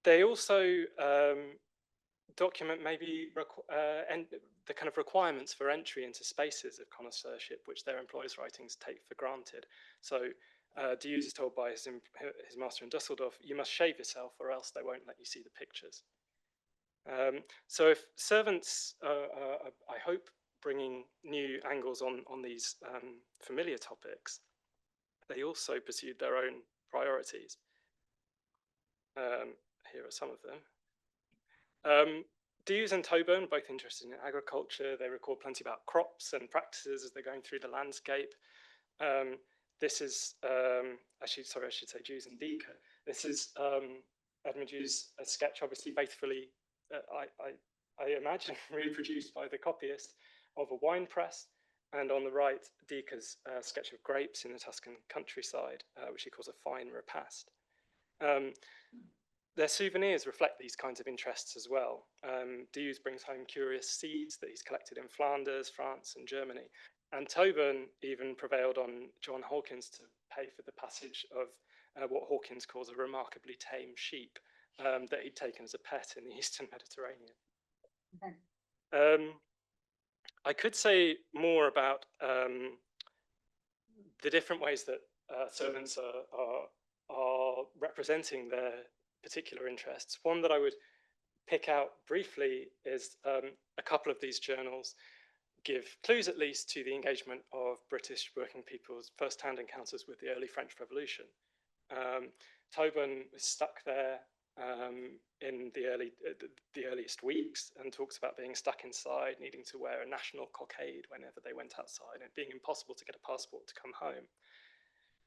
They also document maybe the kind of requirements for entry into spaces of connoisseurship, which their employers' writings take for granted. So Dieuze is told by his master in Dusseldorf, you must shave yourself or else they won't let you see the pictures. So if servants, I hope, bringing new angles on these familiar topics, they also pursued their own priorities. Here are some of them. Dieuze and Toburn, both interested in agriculture. They record plenty about crops and practices as they're going through the landscape. This is, actually, sorry, I should say Dieuze and Deaker. This is Edmund Dieuze, a sketch obviously faithfully, I imagine, reproduced by the copyist, of a wine press. And on the right, Deaker's sketch of grapes in the Tuscan countryside, which he calls a fine repast. Their souvenirs reflect these kinds of interests as well. Dieuze brings home curious seeds that he's collected in Flanders, France, and Germany. And Toburn even prevailed on John Hawkins to pay for the passage of what Hawkins calls a remarkably tame sheep that he'd taken as a pet in the Eastern Mediterranean. I could say more about the different ways that servants are representing their particular interests. One that I would pick out briefly is a couple of these journals give clues, at least, to the engagement of British working people's first-hand encounters with the early French Revolution. Toburn was stuck there in the earliest weeks and talks about being stuck inside, needing to wear a national cockade whenever they went outside, and being impossible to get a passport to come home.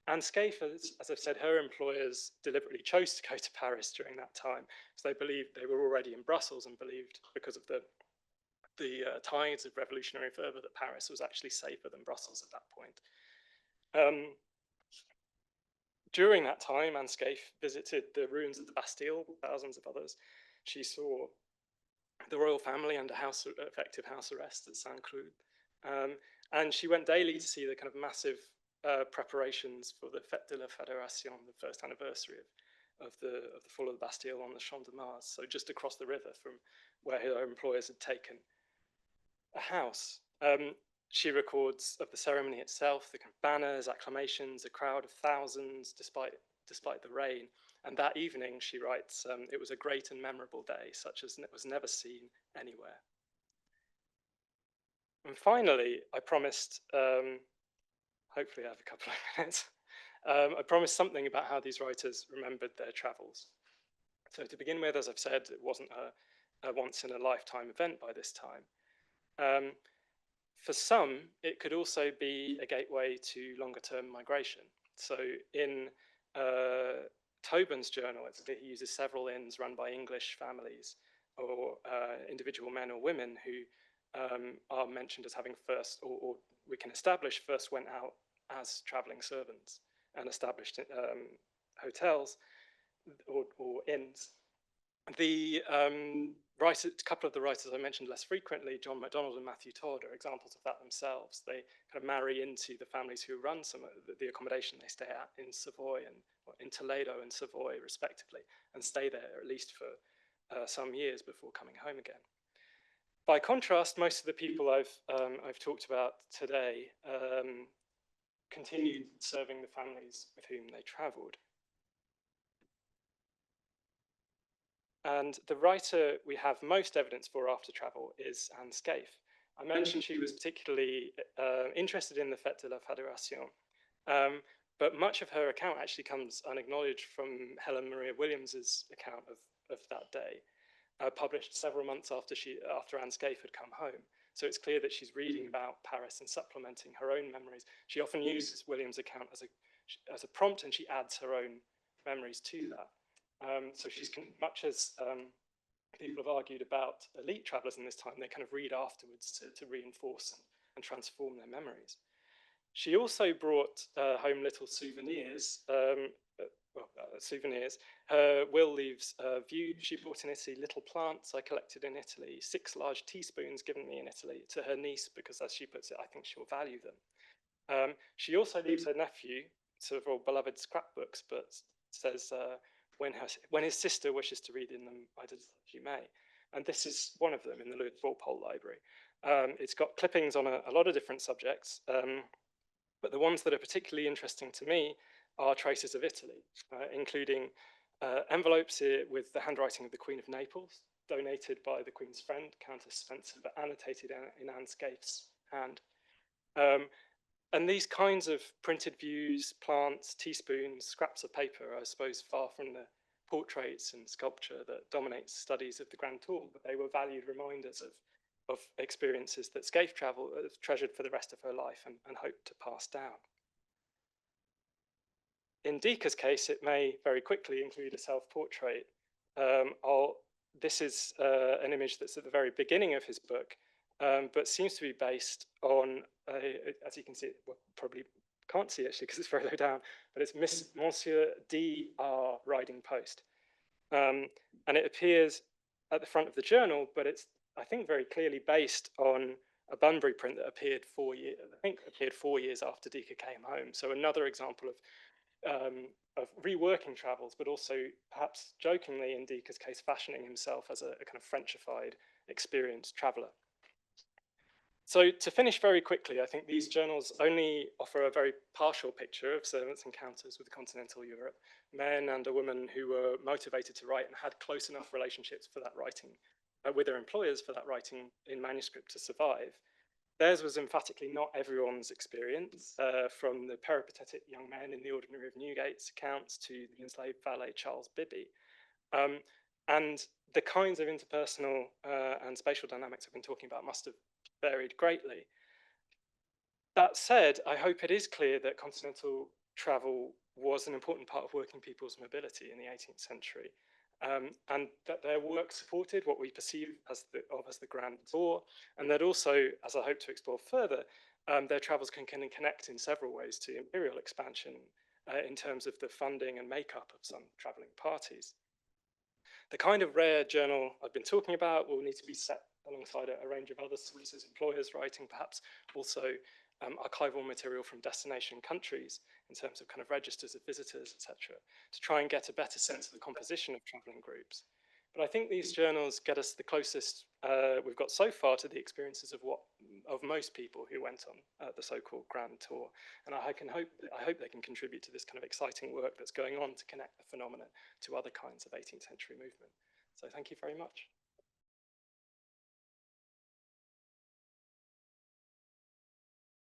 Anne Scaife, as I've said, her employers deliberately chose to go to Paris during that time, so they believed they were already in Brussels and believed, because of the tides of revolutionary fervour, that Paris was actually safer than Brussels at that point. During that time, Anne Scaife visited the ruins of the Bastille, thousands of others. She saw the royal family under effective house arrest at Saint-Cloud. And she went daily to see the kind of massive preparations for the Fête de la Fédération, the first anniversary of the fall of the Bastille on the Champ de Mars, so just across the river from where her employers had taken a house. She records of the ceremony itself, the kind of banners, acclamations, a crowd of thousands despite the rain. And that evening, she writes, it was a great and memorable day, such as was never seen anywhere. And finally, I promised, hopefully I have a couple of minutes, I promised something about how these writers remembered their travels. So to begin with, as I've said, it wasn't a once-in-a-lifetime event by this time. For some, it could also be a gateway to longer-term migration. So in Toburn's journal, he uses several inns run by English families or individual men or women who are mentioned as having first, or we can establish first went out as travelling servants and established hotels or inns. The couple of the writers I mentioned less frequently, John MacDonald and Matthew Todd, are examples of that themselves. They kind of marry into the families who run some of the accommodation they stay at in Savoy and in Toledo and Savoy, respectively, and stay there at least for some years before coming home again. By contrast, most of the people I've talked about today continued serving the families with whom they travelled. And the writer we have most evidence for after travel is Anne Scaife. I mentioned she was particularly interested in the Fête de la Fédération, but much of her account actually comes unacknowledged from Helen Maria Williams's account of that day, published several months after Anne Scaife had come home. So it's clear that she's reading about Paris and supplementing her own memories. She often uses William's account as a prompt, and she adds her own memories to that. So she's, much as people have argued about elite travellers in this time, they kind of read afterwards to reinforce and transform their memories. She also brought home little souvenirs, souvenirs. Her will leaves a view she bought in Italy, little plants I collected in Italy, 6 large teaspoons given me in Italy, to her niece, because as she puts it, I think she'll value them. She also leaves her nephew several beloved scrapbooks, but says when his sister wishes to read in them, either she may. And this is one of them in the Louis Walpole Library. It's got clippings on a lot of different subjects, but the ones that are particularly interesting to me are traces of Italy, including envelopes here with the handwriting of the Queen of Naples, donated by the Queen's friend, Countess Spencer, but annotated in Anne Scaife's hand. And these kinds of printed views, plants, teaspoons, scraps of paper are, I suppose, far from the portraits and sculpture that dominates studies of the Grand Tour, but they were valued reminders of experiences that Scaife treasured for the rest of her life and hoped to pass down. In Dieker's case, it may very quickly include a self-portrait. This is an image that's at the very beginning of his book, but seems to be based on, as you can see, well, probably can't see actually because it's very low down, but it's Monsieur D.R. riding post. And it appears at the front of the journal, but it's, I think, very clearly based on a Bunbury print that appeared 4 years after Dieker came home. So another example of reworking travels, but also perhaps jokingly in Dieker's case, fashioning himself as a kind of Frenchified, experienced traveller. So to finish very quickly, I think these journals only offer a very partial picture of servants' encounters with continental Europe, men and a woman who were motivated to write and had close enough relationships for that writing, with their employers for that writing in manuscript to survive. Theirs was emphatically not everyone's experience, from the peripatetic young men in The Ordinary of Newgate's accounts to the enslaved valet Charles Bibby. And the kinds of interpersonal and spatial dynamics I've been talking about must have varied greatly. That said, I hope it is clear that continental travel was an important part of working people's mobility in the 18th century, and that their work supported what we perceive as the Grand Tour, and that also, as I hope to explore further, their travels can connect in several ways to imperial expansion in terms of the funding and makeup of some traveling parties. The kind of rare journal I've been talking about will need to be set alongside a range of other sources, employers writing, perhaps also archival material from destination countries in terms of kind of registers of visitors, etc., to try and get a better sense of the composition of traveling groups. But I think these journals get us the closest we've got so far to the experiences of most people who went on the so-called Grand Tour. And I hope they can contribute to this kind of exciting work that's going on to connect the phenomenon to other kinds of 18th century movement. So thank you very much.